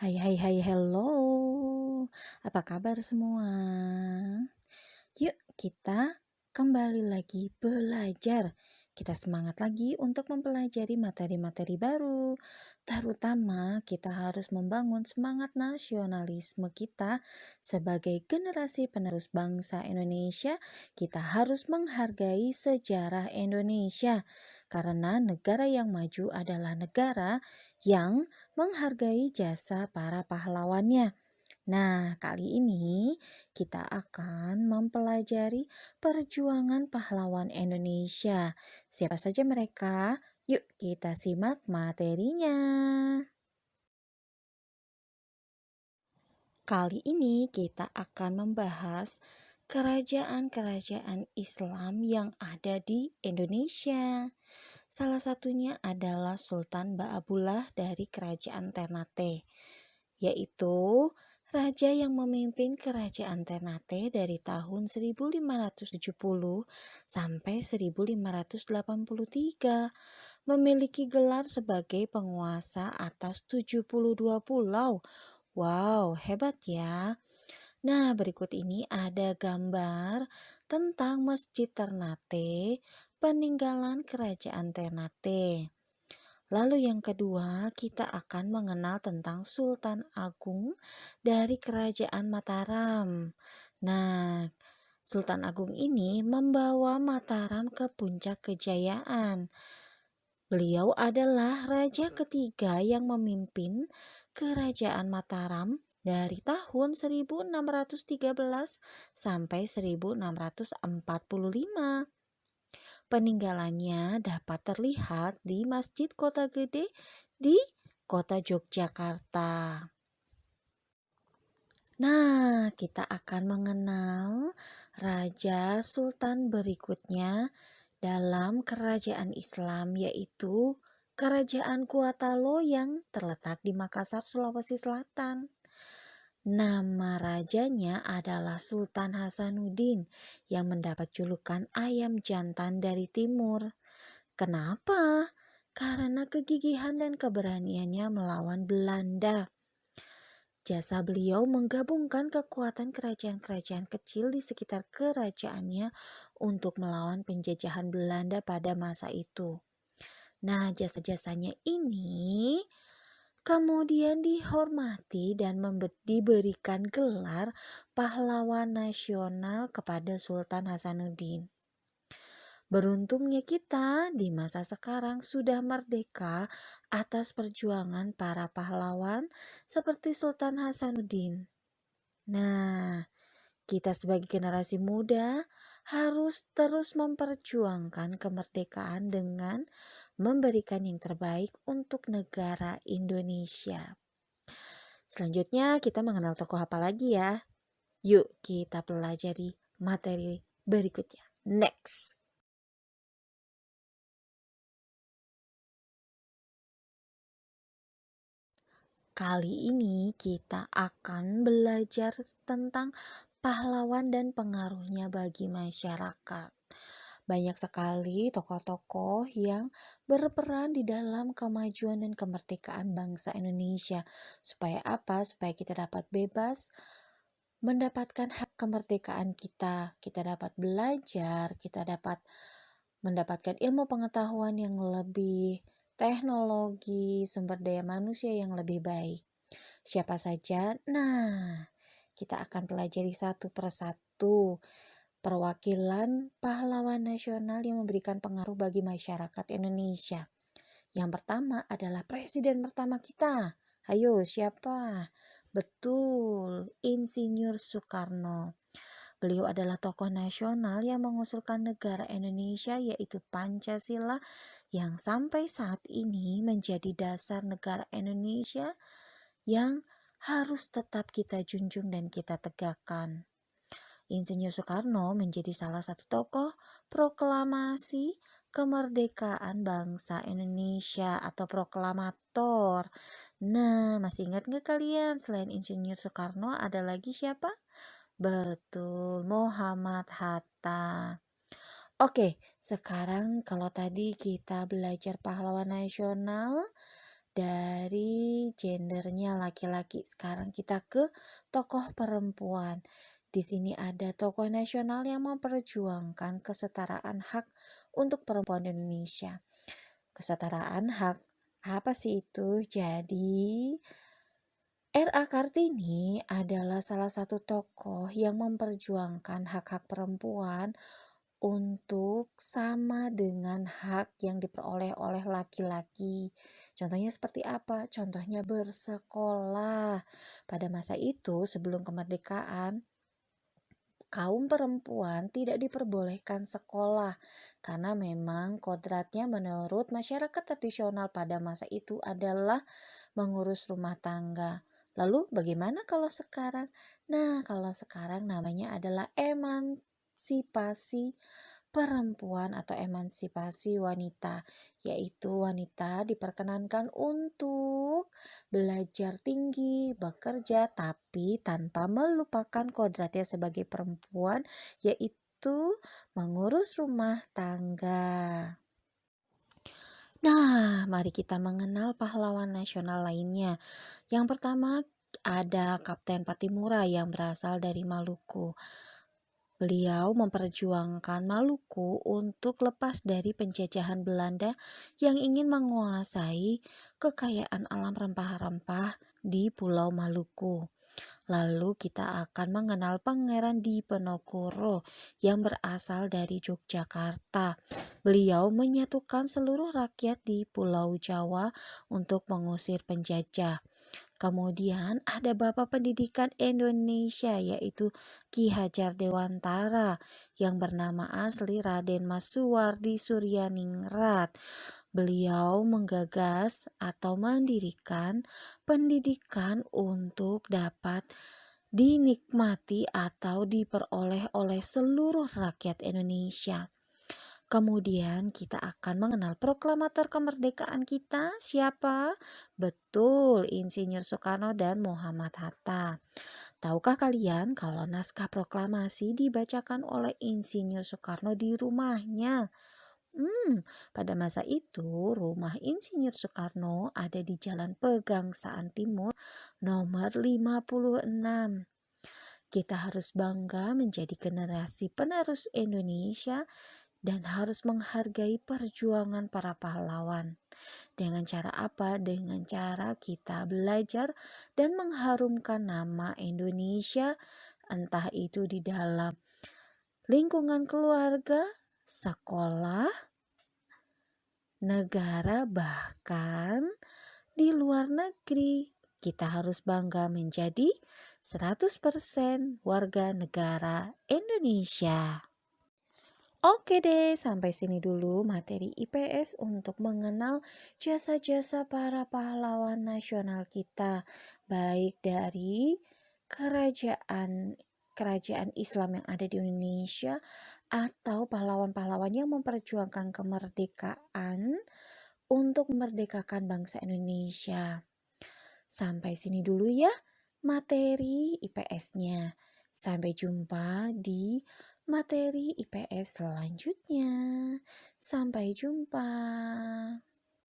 Hai hai hai hello. Apa kabar semua? Yuk kita kembali lagi belajar. Kita semangat lagi untuk mempelajari materi-materi baru. Terutama kita harus membangun semangat nasionalisme kita sebagai generasi penerus bangsa Indonesia. Kita harus menghargai sejarah Indonesia. Karena negara yang maju adalah negara yang menghargai jasa para pahlawannya. Nah, kali ini kita akan mempelajari perjuangan pahlawan Indonesia. Siapa saja mereka? Yuk kita simak materinya. Kali ini kita akan membahas kerajaan-kerajaan Islam yang ada di Indonesia. Salah satunya adalah Sultan Ba'abullah dari Kerajaan Ternate, yaitu raja yang memimpin Kerajaan Ternate dari tahun 1570 sampai 1583, memiliki gelar sebagai penguasa atas 72 pulau. Wow, hebat ya. Nah, berikut ini ada gambar tentang Masjid Ternate, peninggalan Kerajaan Ternate. Lalu yang kedua, kita akan mengenal tentang Sultan Agung dari Kerajaan Mataram. Nah, Sultan Agung ini membawa Mataram ke puncak kejayaan. Beliau adalah raja ketiga yang memimpin Kerajaan Mataram dari tahun 1613 sampai 1645. Peninggalannya dapat terlihat di Masjid Kota Gede di Kota Yogyakarta. Nah, kita akan mengenal Raja Sultan berikutnya dalam kerajaan Islam, yaitu Kerajaan Kuatalo yang terletak di Makassar, Sulawesi Selatan. Nama rajanya adalah Sultan Hasanuddin yang mendapat julukan ayam jantan dari timur. Kenapa? Karena kegigihan dan keberaniannya melawan Belanda. Jasa beliau menggabungkan kekuatan kerajaan-kerajaan kecil di sekitar kerajaannya untuk melawan penjajahan Belanda pada masa itu. Nah, jasa-jasanya ini kemudian dihormati dan diberikan gelar pahlawan nasional kepada Sultan Hasanuddin. Beruntungnya kita di masa sekarang sudah merdeka atas perjuangan para pahlawan seperti Sultan Hasanuddin. Nah, kita sebagai generasi muda harus terus memperjuangkan kemerdekaan dengan memberikan yang terbaik untuk negara Indonesia. Selanjutnya kita mengenal tokoh apa lagi ya? Yuk kita pelajari materi berikutnya. Next! Kali ini kita akan belajar tentang pahlawan dan pengaruhnya bagi masyarakat. Banyak sekali tokoh-tokoh yang berperan di dalam kemajuan dan kemerdekaan bangsa Indonesia. Supaya apa? Supaya kita dapat bebas mendapatkan hak kemerdekaan kita. Kita dapat belajar, kita dapat mendapatkan ilmu pengetahuan yang lebih, teknologi, sumber daya manusia yang lebih baik. Siapa saja? Nah, kita akan pelajari satu persatu perwakilan pahlawan nasional yang memberikan pengaruh bagi masyarakat Indonesia. Yang pertama adalah presiden pertama kita. Ayo, siapa? Betul, Insinyur Soekarno. Beliau adalah tokoh nasional yang mengusulkan negara Indonesia, yaitu Pancasila, yang sampai saat ini menjadi dasar negara Indonesia yang harus tetap kita junjung dan kita tegakkan. Insinyur Soekarno menjadi salah satu tokoh proklamasi kemerdekaan bangsa Indonesia atau proklamator. Nah, masih ingat nggak kalian? Selain Insinyur Soekarno ada lagi siapa? Betul, Muhammad Hatta. Oke, sekarang kalau tadi kita belajar pahlawan nasional, Dari gendernya laki-laki, sekarang kita ke tokoh perempuan. Di sini ada tokoh nasional yang memperjuangkan kesetaraan hak untuk perempuan Indonesia. Kesetaraan hak, apa sih itu? Jadi, R.A. Kartini adalah salah satu tokoh yang memperjuangkan hak-hak perempuan untuk sama dengan hak yang diperoleh oleh laki-laki. Contohnya seperti apa? Contohnya bersekolah. Pada masa itu, sebelum kemerdekaan, kaum perempuan tidak diperbolehkan sekolah karena memang kodratnya menurut masyarakat tradisional pada masa itu adalah mengurus rumah tangga. Lalu bagaimana kalau sekarang? Nah, kalau sekarang namanya adalah emansipasi perempuan atau emansipasi wanita, yaitu wanita diperkenankan untuk belajar tinggi, bekerja, tapi tanpa melupakan kodratnya sebagai perempuan, yaitu mengurus rumah tangga. Nah, mari kita mengenal pahlawan nasional lainnya. Yang pertama ada Kapten Patimura yang berasal dari Maluku. Beliau memperjuangkan Maluku untuk lepas dari penjajahan Belanda yang ingin menguasai kekayaan alam rempah-rempah di Pulau Maluku. Lalu kita akan mengenal Pangeran Diponegoro yang berasal dari Yogyakarta. Beliau menyatukan seluruh rakyat di Pulau Jawa untuk mengusir penjajah. Kemudian ada Bapak Pendidikan Indonesia yaitu Ki Hajar Dewantara yang bernama asli Raden Mas Suwardi Suryaningrat. Beliau menggagas atau mendirikan pendidikan untuk dapat dinikmati atau diperoleh oleh seluruh rakyat Indonesia. Kemudian kita akan mengenal proklamator kemerdekaan kita siapa? Betul, Insinyur Soekarno dan Muhammad Hatta. Tahukah kalian kalau naskah proklamasi dibacakan oleh Insinyur Soekarno di rumahnya? Pada masa itu rumah Insinyur Soekarno ada di Jalan Pegangsaan Timur nomor 56. Kita harus bangga menjadi generasi penerus Indonesia dan harus menghargai perjuangan para pahlawan. Dengan cara apa? Dengan cara kita belajar dan mengharumkan nama Indonesia, entah itu di dalam lingkungan keluarga, sekolah, negara, bahkan di luar negeri. Kita harus bangga menjadi 100% warga negara Indonesia. Oke deh, sampai sini dulu materi IPS untuk mengenal jasa-jasa para pahlawan nasional kita, baik dari kerajaan Islam yang ada di Indonesia atau pahlawan-pahlawan yang memperjuangkan kemerdekaan untuk memerdekakan bangsa Indonesia. Sampai sini dulu ya materi IPS-nya. Sampai jumpa di materi IPS selanjutnya. Sampai jumpa.